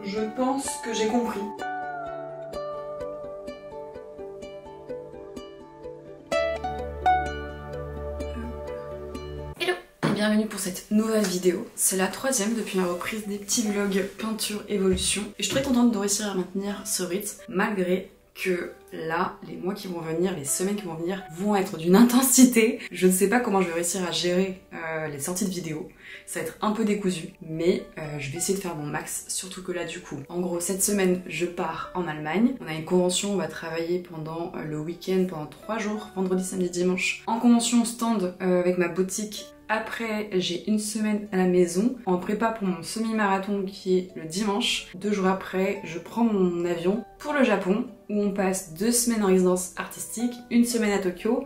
Je pense que j'ai compris. Hello et bienvenue pour cette nouvelle vidéo. C'est la troisième depuis ma reprise des petits vlogs peinture évolution. Et je suis très contente de réussir à maintenir ce rythme malgré que là, les mois qui vont venir, les semaines qui vont venir vont être d'une intensité. Je ne sais pas comment je vais réussir à gérer les sorties de vidéos. Ça va être un peu décousu, mais je vais essayer de faire mon max, surtout que là du coup, en gros cette semaine je pars en Allemagne. On a une convention, on va travailler pendant le week-end, pendant 3 jours, vendredi, samedi, dimanche. En convention stand avec ma boutique. Après, j'ai une semaine à la maison en prépa pour mon semi-marathon qui est le dimanche. 2 jours après, je prends mon avion pour le Japon où on passe 2 semaines en résidence artistique, 1 semaine à Tokyo,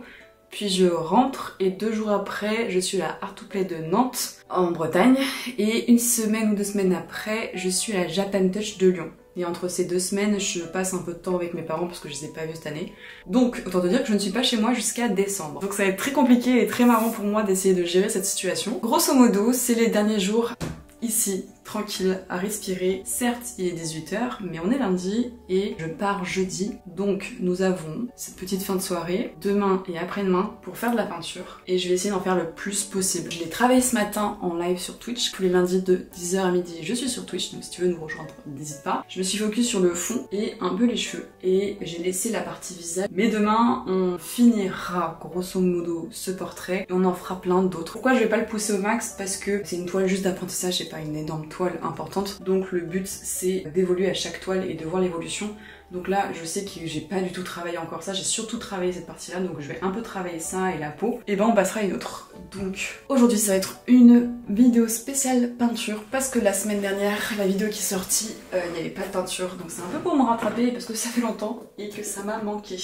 puis je rentre et 2 jours après, je suis à la Art to Play de Nantes en Bretagne et 1 semaine ou 2 semaines après, je suis à la Japan Touch de Lyon. Et entre ces 2 semaines, je passe un peu de temps avec mes parents parce que je les ai pas vus cette année. Donc, autant te dire que je ne suis pas chez moi jusqu'à décembre. Donc ça va être très compliqué et très marrant pour moi d'essayer de gérer cette situation. Grosso modo, c'est les derniers jours ici, tranquille, à respirer. Certes, il est 18 h, mais on est lundi et je pars jeudi. Donc, nous avons cette petite fin de soirée, demain et après-demain, pour faire de la peinture. Et je vais essayer d'en faire le plus possible. Je l'ai travaillé ce matin en live sur Twitch. Tous les lundis de 10 h à midi, je suis sur Twitch, donc si tu veux nous rejoindre, n'hésite pas. Je me suis focus sur le fond et un peu les cheveux. Et j'ai laissé la partie visage. Mais demain, on finira, grosso modo, ce portrait. Et on en fera plein d'autres. Pourquoi je vais pas le pousser au max? Parce que c'est une toile juste d'apprentissage, c'est pas une énorme toile importante, donc le but c'est d'évoluer à chaque toile et de voir l'évolution. Donc là je sais que j'ai pas du tout travaillé encore ça, j'ai surtout travaillé cette partie là, donc je vais un peu travailler ça et la peau, et ben on passera à une autre. Donc aujourd'hui ça va être une vidéo spéciale peinture, parce que la semaine dernière, la vidéo qui est sortie, il n'y avait pas de peinture, donc c'est un peu pour me rattraper parce que ça fait longtemps et que ça m'a manqué.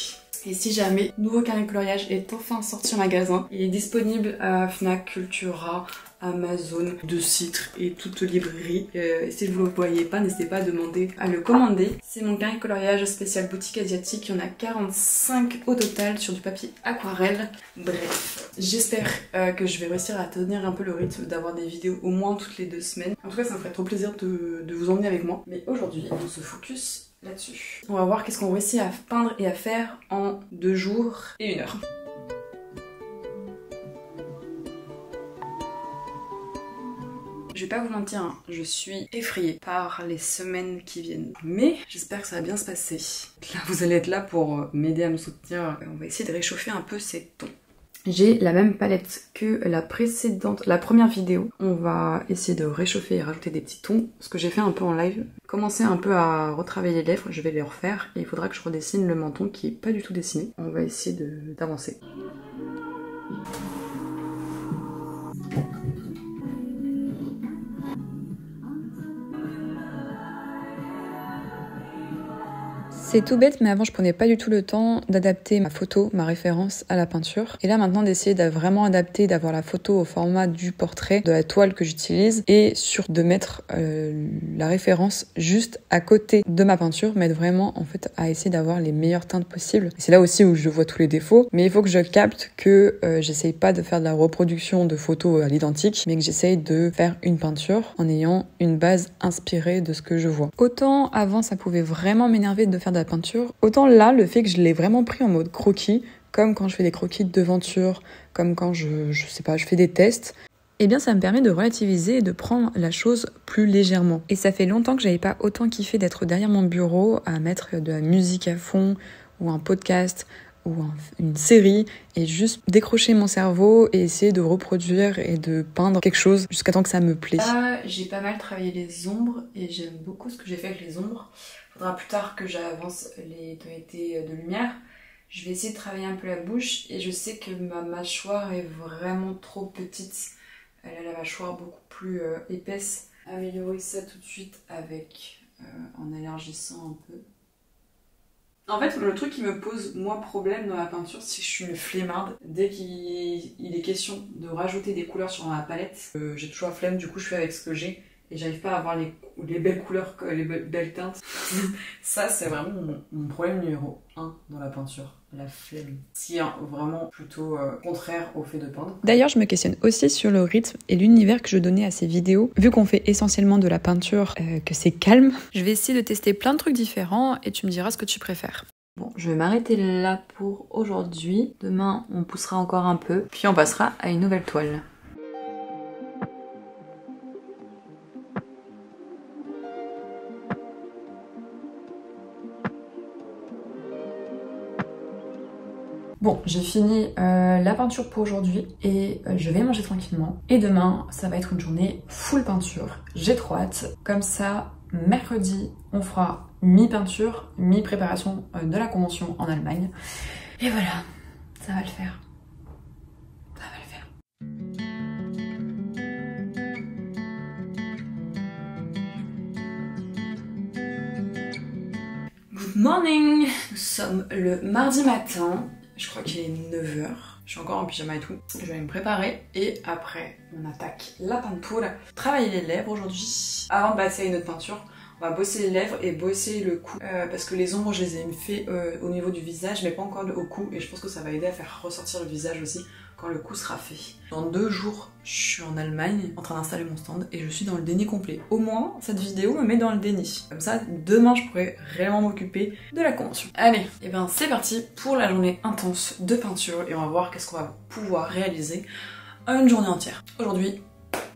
Et si jamais, nouveau carnet de coloriage est enfin sorti en magasin, il est disponible à Fnac, Cultura, Amazon, De Citre et toute librairie. Et si vous ne le voyez pas, n'hésitez pas à demander à le commander. C'est mon carnet de coloriage spécial boutique asiatique. Il y en a 45 au total sur du papier aquarelle. Bref, j'espère que je vais réussir à tenir un peu le rythme d'avoir des vidéos au moins toutes les 2 semaines. En tout cas, ça me ferait trop plaisir de vous emmener avec moi. Mais aujourd'hui, on se focus là-dessus. On va voir qu'est-ce qu'on réussit à peindre et à faire en 2 jours et 1 heure. Je vais pas vous mentir, hein, je suis effrayée par les semaines qui viennent. Mais j'espère que ça va bien se passer. Là, vous allez être là pour m'aider à me soutenir. On va essayer de réchauffer un peu ces tons. J'ai la même palette que la précédente, la première vidéo. On va essayer de réchauffer et rajouter des petits tons. Ce que j'ai fait un peu en live. Commencer un peu à retravailler les lèvres, je vais les refaire. Et il faudra que je redessine le menton qui est pas du tout dessiné. On va essayer d'avancer. C'est tout bête, mais avant je prenais pas du tout le temps d'adapter ma photo, ma référence à la peinture. Et là maintenant d'essayer de vraiment adapter, d'avoir la photo au format du portrait, de la toile que j'utilise, et surtout de mettre la référence juste à côté de ma peinture, mais vraiment en fait à essayer d'avoir les meilleures teintes possibles. C'est là aussi où je vois tous les défauts, mais il faut que je capte que j'essaye pas de faire de la reproduction de photos à l'identique, mais que j'essaye de faire une peinture en ayant une base inspirée de ce que je vois. Autant avant ça pouvait vraiment m'énerver de faire de la peinture, autant là le fait que je l'ai vraiment pris en mode croquis, comme quand je fais des croquis de devanture, comme quand je sais pas, je fais des tests, eh bien ça me permet de relativiser et de prendre la chose plus légèrement. Et ça fait longtemps que j'avais pas autant kiffé d'être derrière mon bureau à mettre de la musique à fond, ou un podcast, ou une série, et juste décrocher mon cerveau et essayer de reproduire et de peindre quelque chose jusqu'à temps que ça me plaît. J'ai pas mal travaillé les ombres et j'aime beaucoup ce que j'ai fait avec les ombres. Faudra plus tard que j'avance les tonalités de lumière. Je vais essayer de travailler un peu la bouche et je sais que ma mâchoire est vraiment trop petite. Elle a la mâchoire beaucoup plus épaisse. Améliorer ça tout de suite avec en élargissant un peu. En fait, le truc qui me pose moi problème dans la peinture, c'est que je suis une flemmarde. Dès qu'il est question de rajouter des couleurs sur ma palette, j'ai toujours la flemme, du coup je fais avec ce que j'ai. Et j'arrive pas à avoir les belles couleurs, les belles teintes. Ça, c'est vraiment mon problème numéro 1 dans la peinture. la flemme. Si vraiment plutôt contraire au fait de peindre. D'ailleurs, je me questionne aussi sur le rythme et l'univers que je donnais à ces vidéos. Vu qu'on fait essentiellement de la peinture, que c'est calme, je vais essayer de tester plein de trucs différents et tu me diras ce que tu préfères. Bon, je vais m'arrêter là pour aujourd'hui. Demain, on poussera encore un peu, puis on passera à une nouvelle toile. Bon, j'ai fini la peinture pour aujourd'hui et je vais manger tranquillement. Et demain, ça va être une journée full peinture. J'ai trop hâte. Comme ça, mercredi, on fera mi-peinture, mi-préparation de la convention en Allemagne. Et voilà, ça va le faire. Ça va le faire. Good morning! Nous sommes le mardi matin. Je crois qu'il est 9h. Je suis encore en pyjama et tout. Je vais me préparer et après on attaque la peinture. Travailler les lèvres aujourd'hui. Avant de passer à une autre peinture, on va bosser les lèvres et bosser le cou. Parce que les ombres je les ai fait au niveau du visage mais pas encore au cou. Et je pense que ça va aider à faire ressortir le visage aussi quand le coup sera fait. Dans 2 jours, je suis en Allemagne en train d'installer mon stand et je suis dans le déni complet. Au moins, cette vidéo me met dans le déni. Comme ça, demain, je pourrai réellement m'occuper de la convention. Allez, et ben c'est parti pour la journée intense de peinture et on va voir qu'est-ce qu'on va pouvoir réaliser en une journée entière. Aujourd'hui,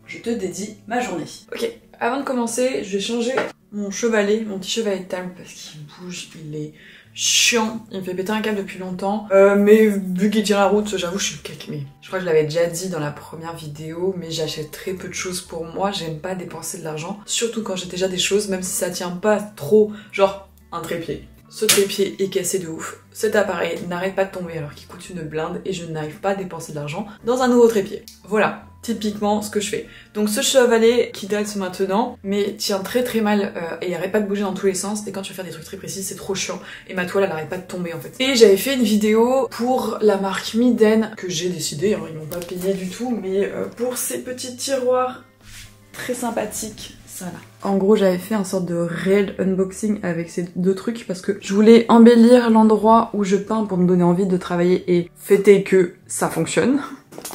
je te dédie ma journée. Ok, avant de commencer, je vais changer mon chevalet, mon petit chevalet de table parce qu'il bouge, il est chiant, il me fait péter un câble depuis longtemps, mais vu qu'il tient la route, j'avoue je suis caquée. Je crois que je l'avais déjà dit dans la première vidéo, mais j'achète très peu de choses pour moi, j'aime pas dépenser de l'argent, surtout quand j'ai déjà des choses, même si ça tient pas trop, genre un trépied. Ce trépied est cassé de ouf. Cet appareil n'arrête pas de tomber alors qu'il coûte une blinde et je n'arrive pas à dépenser de l'argent dans un nouveau trépied. Voilà, typiquement ce que je fais. Donc ce chevalet qui date maintenant, mais tient très très mal et il arrête pas de bouger dans tous les sens. Et quand tu veux faire des trucs très précis, c'est trop chiant. Et ma toile elle arrête pas de tomber en fait. Et j'avais fait une vidéo pour la marque Miden que j'ai décidé, alors ils m'ont pas payé du tout, mais pour ces petits tiroirs très sympathiques. Ça là. En gros, j'avais fait un sorte de réel unboxing avec ces 2 trucs parce que je voulais embellir l'endroit où je peins pour me donner envie de travailler et fêter que ça fonctionne.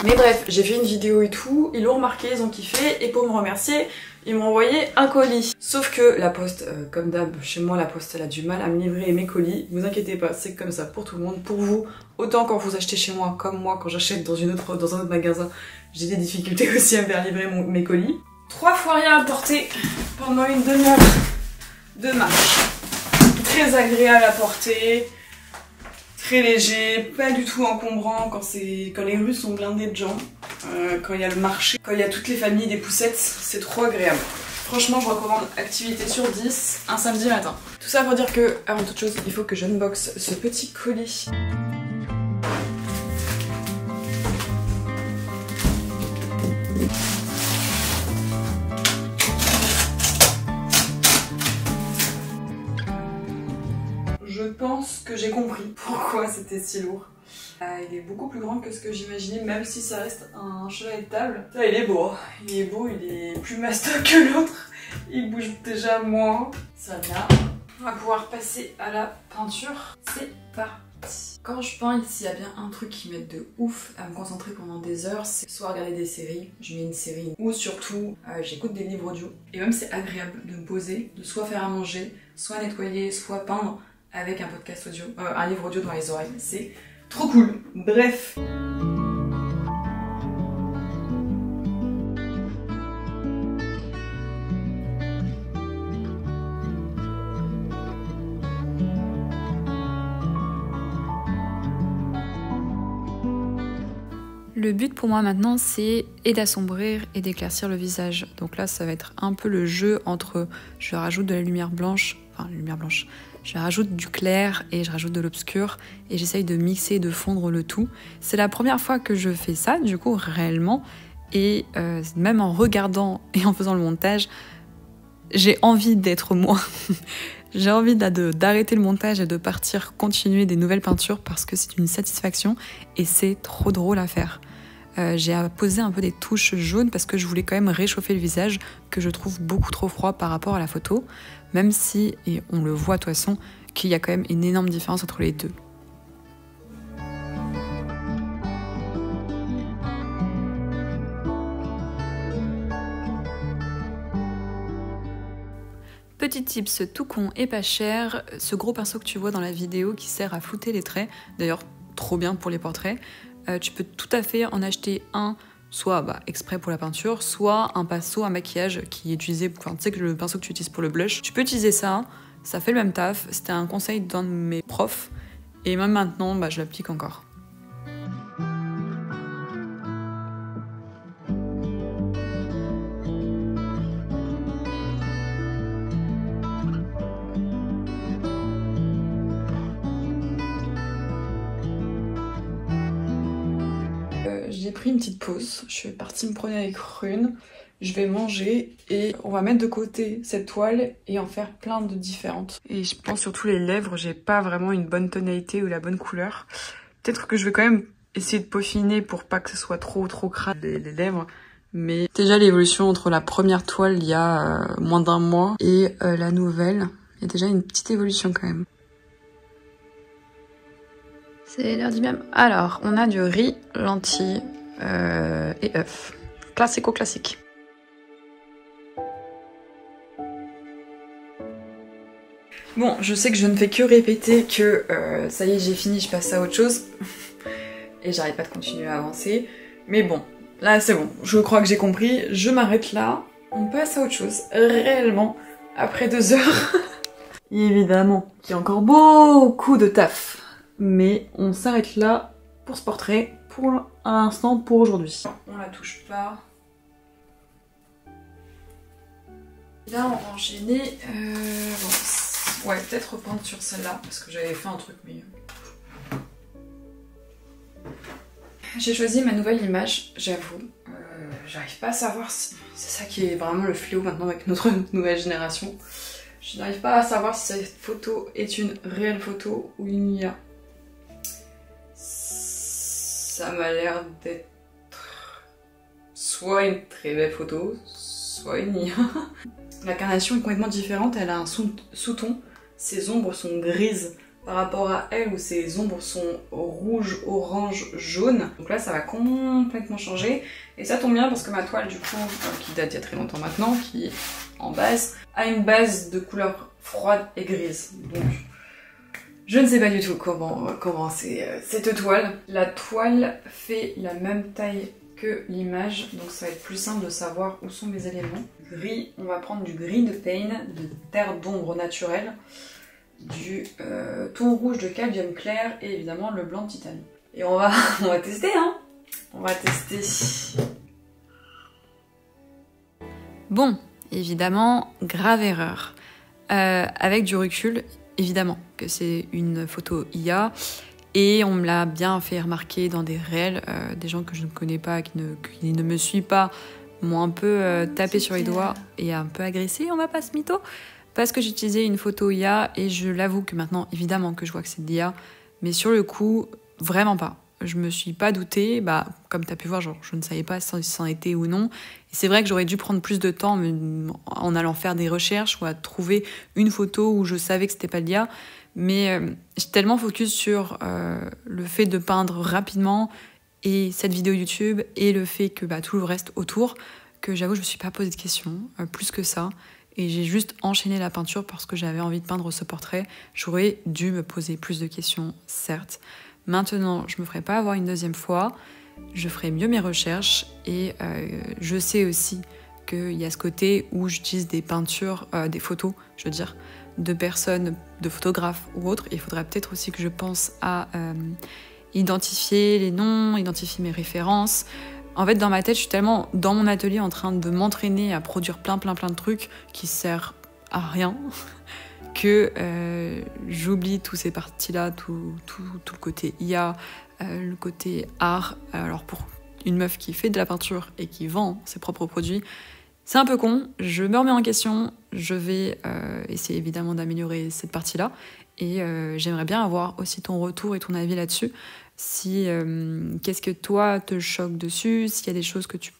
Mais bref, j'ai fait une vidéo et tout, ils l'ont remarqué, ils ont kiffé et pour me remercier, ils m'ont envoyé un colis. Sauf que la poste, comme d'hab, chez moi la poste elle a du mal à me livrer mes colis. Vous inquiétez pas, c'est comme ça pour tout le monde, pour vous. Autant quand vous achetez chez moi, comme moi quand j'achète dans un autre magasin, j'ai des difficultés aussi à faire livrer mes colis. 3 fois rien à porter pendant une demi-heure de marche. Très agréable à porter, très léger, pas du tout encombrant quand les rues sont blindées de gens, quand il y a le marché, quand il y a toutes les familles des poussettes, c'est trop agréable. Franchement, je recommande activité sur 10, un samedi matin. Tout ça pour dire que, avant toute chose, il faut que j'unboxe ce petit colis. Je pense que j'ai compris pourquoi c'était si lourd. Il est beaucoup plus grand que ce que j'imaginais, même si ça reste un chevalet de table. Ça, il est beau. Il est beau, il est plus mastoc que l'autre. Il bouge déjà moins. Ça là. On va pouvoir passer à la peinture. C'est parti. Quand je peins, s'il y a bien un truc qui m'aide de ouf à me concentrer pendant des heures, c'est soit regarder des séries, je mets une série, ou surtout j'écoute des livres audio. Et même c'est agréable de me poser, de soit faire à manger, soit nettoyer, soit peindre avec un podcast audio, un livre audio dans les oreilles. C'est trop cool. Bref. Le but pour moi maintenant, c'est d'assombrir et d'éclaircir le visage. Donc là, ça va être un peu le jeu entre je rajoute de la lumière blanche, je rajoute du clair et je rajoute de l'obscur et j'essaye de mixer et de fondre le tout. C'est la première fois que je fais ça, du coup, réellement. Et même en regardant et en faisant le montage, j'ai envie d'être moi. J'ai envie d'arrêter le montage et de partir continuer des nouvelles peintures parce que c'est une satisfaction et c'est trop drôle à faire. J'ai posé un peu des touches jaunes parce que je voulais quand même réchauffer le visage que je trouve beaucoup trop froid par rapport à la photo, même si, et on le voit de toute façon, qu'il y a quand même une énorme différence entre les deux. Petit tips tout con et pas cher, ce gros pinceau que tu vois dans la vidéo qui sert à flouter les traits, d'ailleurs trop bien pour les portraits, tu peux tout à fait en acheter un, soit exprès pour la peinture, soit un pinceau à maquillage qui est utilisé, enfin tu sais que le pinceau que tu utilises pour le blush, tu peux utiliser ça, ça fait le même taf, c'était un conseil d'un de mes profs, et même maintenant je l'applique encore. J'ai pris une petite pause, je suis partie me promener avec Rune, je vais manger et on va mettre de côté cette toile et en faire plein de différentes. Et je pense surtout les lèvres, j'ai pas vraiment une bonne tonalité ou la bonne couleur. Peut-être que je vais quand même essayer de peaufiner pour pas que ce soit trop crade les lèvres. Mais déjà l'évolution entre la première toile il y a moins d'un mois et la nouvelle, il y a déjà une petite évolution quand même. C'est l'heure du même. Alors, on a du riz, lentilles et œufs. Classico-classique. Bon, je sais que je ne fais que répéter que ça y est, j'ai fini, je passe à autre chose. Et j'arrête pas de continuer à avancer. Mais bon, là c'est bon, je crois que j'ai compris. Je m'arrête là, on passe à autre chose. Réellement, après 2 heures. Évidemment, il y a encore beaucoup de taf. Mais on s'arrête là pour ce portrait, pour l'instant, pour aujourd'hui. On la touche pas. Là, on va enchaîner. Bon, ouais, peut-être reprendre sur celle-là, parce que j'avais fait un truc, mais... J'ai choisi ma nouvelle image, j'avoue. J'arrive pas à savoir si... C'est ça qui est vraiment le fléau maintenant avec notre nouvelle génération. Je n'arrive pas à savoir si cette photo est une réelle photo ou une IA. Ça m'a l'air d'être soit une très belle photo, soit une IA. La carnation est complètement différente, elle a un sous-ton. Ses ombres sont grises par rapport à elle où ses ombres sont rouge, orange, jaune. Donc là ça va complètement changer. Et ça tombe bien parce que ma toile du coup, qui date d'il y a très longtemps maintenant, qui est en base, a une base de couleur froide et grise. Donc je ne sais pas du tout comment c'est cette toile. La toile fait la même taille que l'image, donc ça va être plus simple de savoir où sont mes éléments. Gris, on va prendre du gris de Pain, de terre d'ombre naturelle, du ton rouge de cadmium clair et évidemment le blanc de titane. Et on va tester, hein. On va tester. Bon, évidemment, grave erreur. Avec du recul, évidemment que c'est une photo IA et on me l'a bien fait remarquer dans des réels, des gens que je ne connais pas, qui ne me suivent pas, m'ont un peu tapé sur les doigts et un peu agressé, on va pas se mytho, parce que j'utilisais une photo IA et je l'avoue que maintenant, évidemment que je vois que c'est de l'IA, mais sur le coup, vraiment pas. Je me suis pas doutée, comme tu as pu voir, genre, je ne savais pas si c'en était ou non. Et c'est vrai que j'aurais dû prendre plus de temps en allant faire des recherches ou à trouver une photo où je savais que c'était pas de l'IA. Mais j'ai tellement focus sur le fait de peindre rapidement et cette vidéo YouTube et le fait que tout le reste autour, que j'avoue je me suis pas posé de questions plus que ça. Et j'ai juste enchaîné la peinture parce que j'avais envie de peindre ce portrait. J'aurais dû me poser plus de questions, certes. Maintenant, je me ferai pas avoir une deuxième fois. Je ferai mieux mes recherches et je sais aussi qu'il y a ce côté où j'utilise des peintures, des photos, je veux dire, de personnes, de photographes ou autres. Il faudrait peut-être aussi que je pense à identifier les noms, identifier mes références. En fait, dans ma tête, je suis tellement dans mon atelier en train de m'entraîner à produire plein de trucs qui servent à rien que j'oublie toutes ces parties-là, tout le côté IA, le côté art. Alors pour une meuf qui fait de la peinture et qui vend ses propres produits, c'est un peu con, je me remets en question, je vais essayer évidemment d'améliorer cette partie-là et j'aimerais bien avoir aussi ton retour et ton avis là-dessus. Si qu'est-ce que toi te choque dessus, s'il y a des choses que tu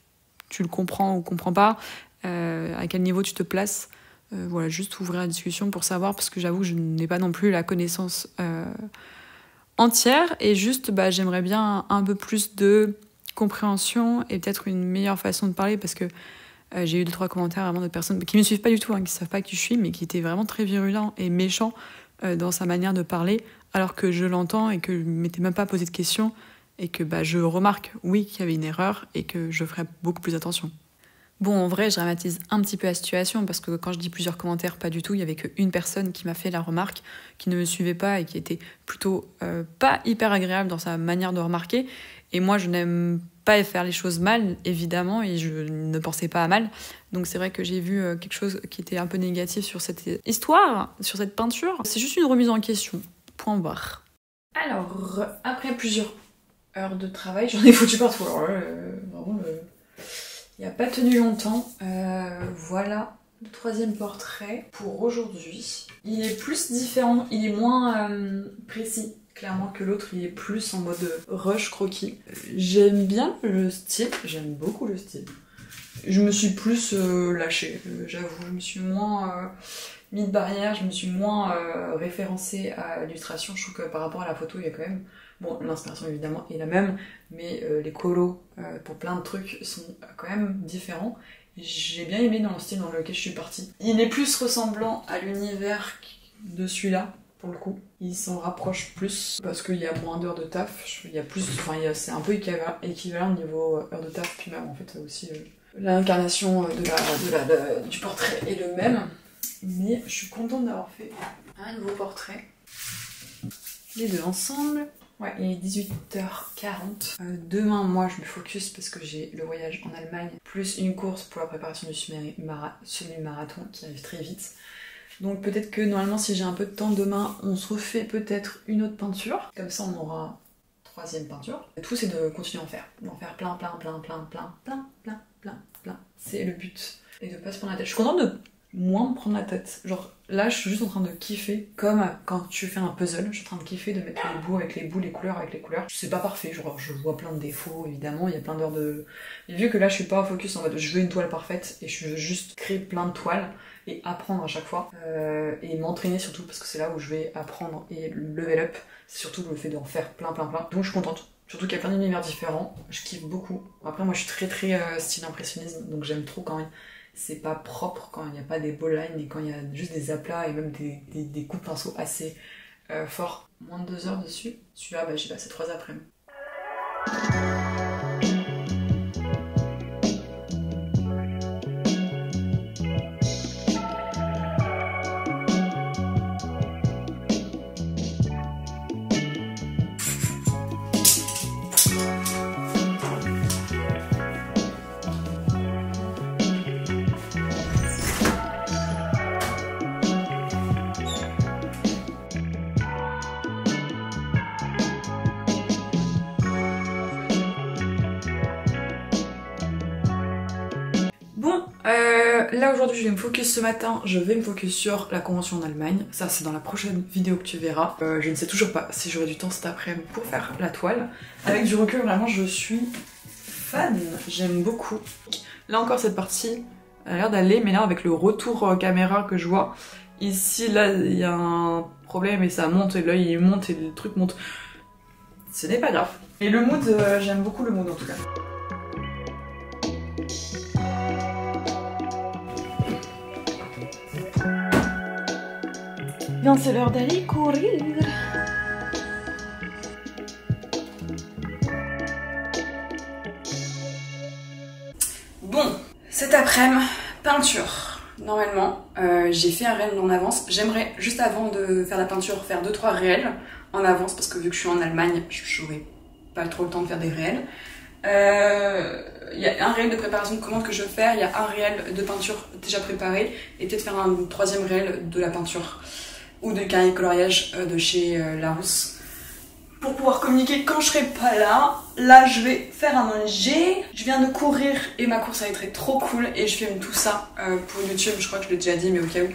le comprends ou comprends pas, à quel niveau tu te places. Voilà, juste ouvrir la discussion pour savoir, parce que j'avoue que je n'ai pas non plus la connaissance entière et juste j'aimerais bien un peu plus de compréhension et peut-être une meilleure façon de parler, parce que J'ai eu 2-3 commentaires vraiment de personnes qui me suivent pas du tout, hein, qui savent pas qui je suis, mais qui étaient vraiment très virulents et méchants dans sa manière de parler, alors que je l'entends et que je ne m'étais même pas posé de questions et que je remarque, oui, qu'il y avait une erreur et que je ferai beaucoup plus attention. Bon, en vrai, je dramatise un petit peu la situation parce que quand je dis plusieurs commentaires, pas du tout, il y avait qu'une personne qui m'a fait la remarque, qui ne me suivait pas et qui était plutôt pas hyper agréable dans sa manière de remarquer. Et moi, je n'aime pas faire les choses mal, évidemment, et je ne pensais pas à mal. Donc c'est vrai que j'ai vu quelque chose qui était un peu négatif sur cette histoire, sur cette peinture. C'est juste une remise en question. Point barre. Alors, après plusieurs heures de travail, j'en ai foutu partout. Alors là, vraiment, il n'a pas tenu longtemps. Voilà le troisième portrait pour aujourd'hui. Il est plus différent, il est moins précis. Clairement que l'autre, il est plus en mode rush croquis. J'aime bien le style, j'aime beaucoup le style. Je me suis plus lâchée, j'avoue. Je me suis moins mis de barrière, je me suis moins référencée à l'illustration. Je trouve que par rapport à la photo, il y a quand même... Bon, l'inspiration évidemment est la même, mais les colos pour plein de trucs sont quand même différents. J'ai bien aimé dans le style dans lequel je suis partie. Il est plus ressemblant à l'univers de celui-là, pour le coup. Il s'en rapproche plus parce qu'il y a moins d'heures de taf. Il y a plus, enfin, c'est un peu équivalent au niveau heures de taf, puis même en fait aussi l'incarnation du portrait est le même. Mais je suis contente d'avoir fait un nouveau portrait. Les deux ensemble. Ouais, il est 18h40. Demain, moi, je me focus parce que j'ai le voyage en Allemagne, plus une course pour la préparation du semi-marathon qui arrive très vite. Donc peut-être que normalement, si j'ai un peu de temps demain, on se refait peut-être une autre peinture. Comme ça, on aura troisième peinture. Le tout, c'est de continuer à en faire. D'en faire plein. C'est le but. Et de pas se prendre la tête. Je suis contente de moins me prendre la tête. Genre là, je suis juste en train de kiffer, comme quand tu fais un puzzle, je suis en train de kiffer de mettre les bouts avec les bouts, les couleurs avec les couleurs. C'est pas parfait, genre je vois plein de défauts évidemment, il y a plein d'heures de... Et vu que là je suis pas focus en mode je veux une toile parfaite et je veux juste créer plein de toiles et apprendre à chaque fois et m'entraîner surtout parce que c'est là où je vais apprendre et level up, c'est surtout le fait d'en faire plein. Donc je suis contente. Surtout qu'il y a plein d'univers différents, je kiffe beaucoup. Après moi je suis très style impressionnisme, donc j'aime trop quand même. C'est pas propre quand il n'y a pas des beaux lines et quand il y a juste des aplats et même des coups de pinceau assez forts. Moins de 2 heures dessus. Celui-là, j'ai passé 3 après-midi. Là aujourd'hui je vais me focus ce matin, je vais me focus sur la convention en Allemagne. Ça c'est dans la prochaine vidéo que tu verras. Je ne sais toujours pas si j'aurai du temps cet après-midi pour faire la toile. Avec du recul vraiment je suis fan, j'aime beaucoup. Là encore cette partie a l'air d'aller, mais là avec le retour caméra que je vois, ici là il y a un problème et ça monte et l'œil il monte et le truc monte. Ce n'est pas grave. Et le mood, j'aime beaucoup le mood en tout cas. Bien, c'est l'heure d'aller courir. Bon, cet après-midi, peinture. Normalement, j'ai fait un réel en avance. J'aimerais, juste avant de faire la peinture, faire 2-3 réels en avance parce que vu que je suis en Allemagne, j'aurai pas trop le temps de faire des réels. Il y a un réel de préparation de commande que je veux faire, il y a un réel de peinture déjà préparé et peut-être faire un troisième réel de la peinture ou de carré coloriage de chez Larousse pour pouvoir communiquer quand je serai pas là. Là je vais faire à manger, je viens de courir et ma course a été trop cool et je filme tout ça pour YouTube. Je crois que je l'ai déjà dit mais au cas où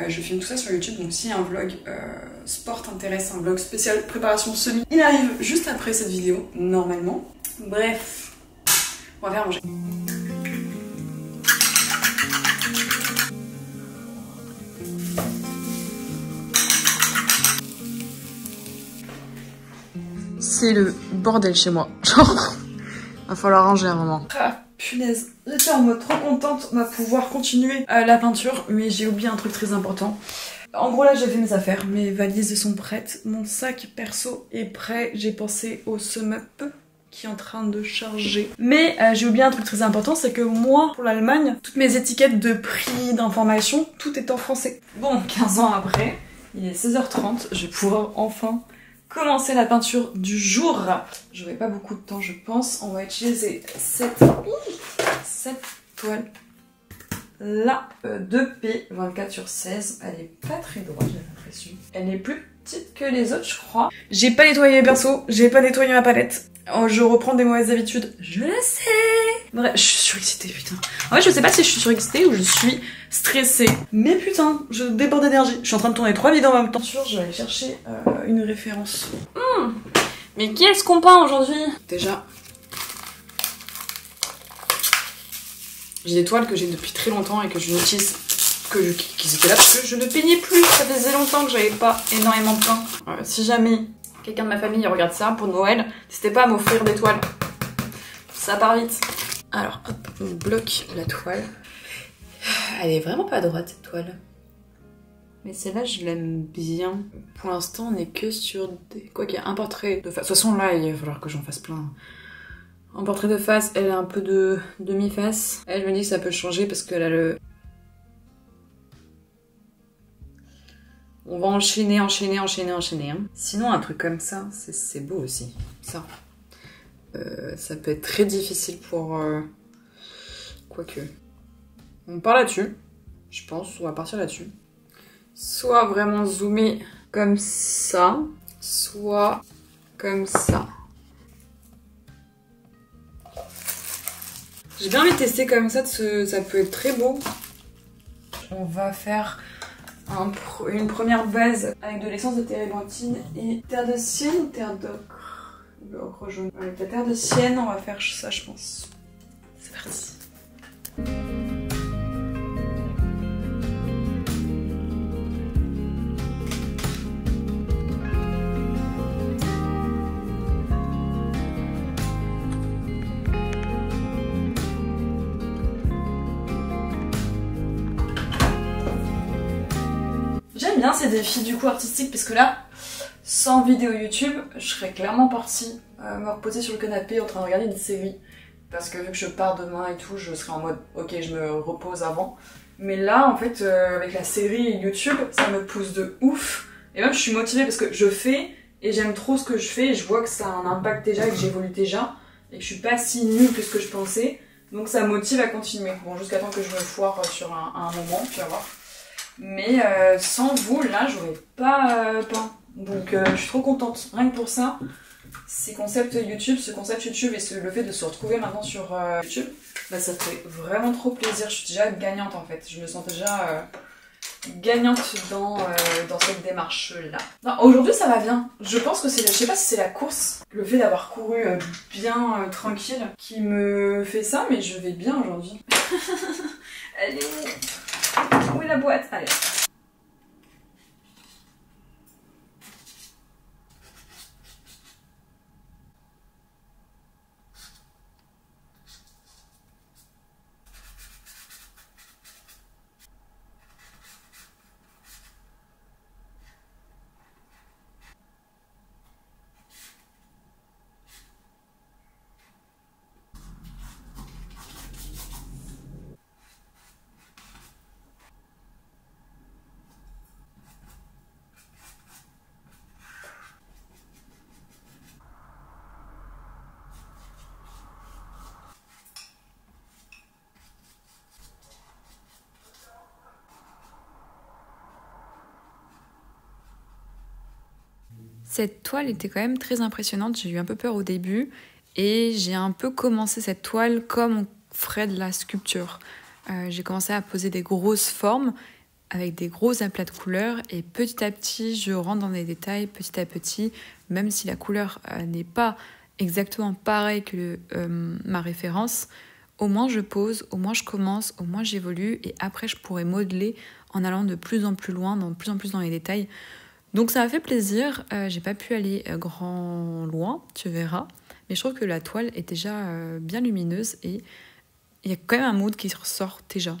je filme tout ça sur YouTube, donc si un vlog sport t'intéresse, un vlog spécial préparation semi, il arrive juste après cette vidéo normalement. Bref, on va faire manger. C'est le bordel chez moi. Genre, va falloir ranger un moment. Ah Punaise, j'étais en mode trop contente, on va pouvoir continuer la peinture, mais j'ai oublié un truc très important. En gros là j'ai fait mes affaires, mes valises sont prêtes, mon sac perso est prêt, j'ai pensé au sum-up qui est en train de charger. Mais j'ai oublié un truc très important, c'est que moi, pour l'Allemagne, toutes mes étiquettes de prix, d'informations, tout est en français. Bon, 15 ans après, il est 16h30, je vais pouvoir enfin commencer la peinture du jour. J'aurai pas beaucoup de temps je pense, on va utiliser cette toile là, 2P24/16, elle est pas très droite j'ai l'impression. Elle est plus petite que les autres je crois. J'ai pas nettoyé les pinceaux, j'ai pas nettoyé ma palette. Oh, je reprends des mauvaises habitudes, je le sais. Bref, je suis surexcitée putain. En fait je sais pas si je suis surexcitée ou je suis stressée. Mais putain, je déborde d'énergie. Je suis en train de tourner 3 vidéos en même temps. Je vais aller chercher une référence. Mais qui est-ce qu'on peint aujourd'hui? Déjà... J'ai des toiles que j'ai depuis très longtemps et que je n'utilise qu'ils étaient là parce que je ne peignais plus. Ça faisait longtemps que j'avais pas énormément de peint. Si jamais quelqu'un de ma famille regarde ça pour Noël, n'hésitez pas à m'offrir des toiles. Ça part vite. Alors, hop, on bloque la toile. Elle est vraiment pas droite cette toile. Mais celle-là, je l'aime bien. Pour l'instant, on n'est que sur des... Quoi qu'il y a un portrait de face. De toute façon, là, il va falloir que j'en fasse plein. En portrait de face, elle a un peu de demi-face. Elle, je me dis que ça peut changer parce qu'elle a le... On va enchaîner. Hein. Sinon, un truc comme ça, c'est beau aussi. Ça. Ça peut être très difficile pour... Quoique. On part là-dessus. Je pense, on va partir là-dessus. Soit vraiment zoomer comme ça, soit comme ça. J'ai bien envie de tester comme ça, ça peut être très beau. On va faire une première base avec de l'essence de térébenthine et terre de sienne ou terre d'ocre? L'ocre jaune. Avec la terre de sienne, on va faire ça je pense. C'est parti. J'aime bien ces défis du coup artistiques parce que là, sans vidéo YouTube, je serais clairement partie me reposer sur le canapé en train de regarder une série. Parce que vu que je pars demain et tout, je serai en mode ok je me repose avant. Mais là en fait avec la série et YouTube, ça me pousse de ouf. Et même je suis motivée parce que je fais et j'aime trop ce que je fais et je vois que ça a un impact déjà et que j'évolue déjà. Et que je suis pas si nulle que ce que je pensais. Donc ça me motive à continuer. Bon jusqu'à temps que je me foire sur un moment, tu vas voir. Mais sans vous, là, j'aurais pas peint. Donc je suis trop contente. Rien que pour ça, ce concept YouTube et le fait de se retrouver maintenant sur YouTube, bah, ça fait vraiment trop plaisir. Je suis déjà gagnante en fait. Je me sens déjà gagnante dans cette démarche-là. Aujourd'hui, ça va bien. Je pense que c'est, je sais pas si c'est la course, le fait d'avoir couru bien tranquille qui me fait ça, mais je vais bien aujourd'hui. Elle est... Où est la boîte? Allez. Cette toile était quand même très impressionnante, j'ai eu un peu peur au début et j'ai un peu commencé cette toile comme on ferait de la sculpture. J'ai commencé à poser des grosses formes avec des gros aplats de couleurs et petit à petit je rentre dans les détails, petit à petit, même si la couleur n'est pas exactement pareille que ma référence, au moins je pose, au moins je commence, au moins j'évolue et après je pourrai modeler en allant de plus en plus loin, de plus en plus dans les détails. Donc ça m'a fait plaisir, j'ai pas pu aller grand loin, tu verras, mais je trouve que la toile est déjà bien lumineuse et Il y a quand même un mood qui ressort déjà.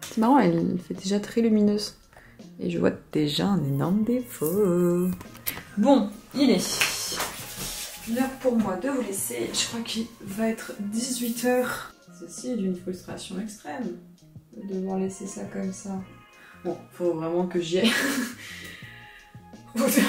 C'est marrant, elle fait déjà très lumineuse. Et je vois déjà un énorme défaut. Bon, il est l'heure pour moi de vous laisser. Je crois qu'il va être 18 h. Ceci est d'une frustration extrême de devoir laisser ça comme ça. Bon, faut vraiment que j'y aille. Bref,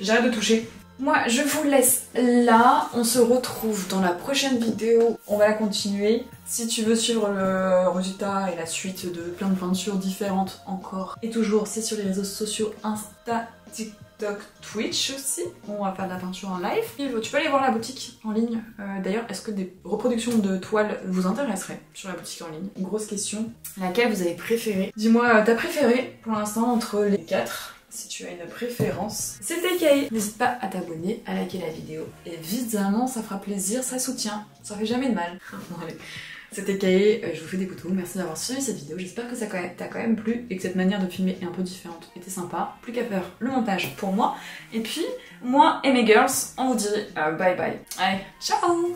j'arrête de toucher. Moi, je vous laisse là. On se retrouve dans la prochaine vidéo. On va la continuer. Si tu veux suivre le résultat et la suite de plein de peintures différentes encore. Et toujours, c'est sur les réseaux sociaux Insta, TikTok, Twitch aussi. On va faire de la peinture en live. Et tu peux aller voir la boutique en ligne. D'ailleurs, est-ce que des reproductions de toiles vous intéresseraient sur la boutique en ligne? Une grosse question. Laquelle vous avez préférée? Dis-moi ta préférée pour l'instant entre les 4. Si tu as une préférence, c'était Kae. N'hésite pas à t'abonner, à liker la vidéo. Évidemment, ça fera plaisir, ça soutient, ça fait jamais de mal. Bon, allez. C'était Kae, je vous fais des poutous, merci d'avoir suivi cette vidéo, j'espère que ça t'a quand même plu et que cette manière de filmer est un peu différente était sympa. Plus qu'à faire le montage pour moi. Et puis, moi et mes girls, on vous dit bye bye. Allez, ciao!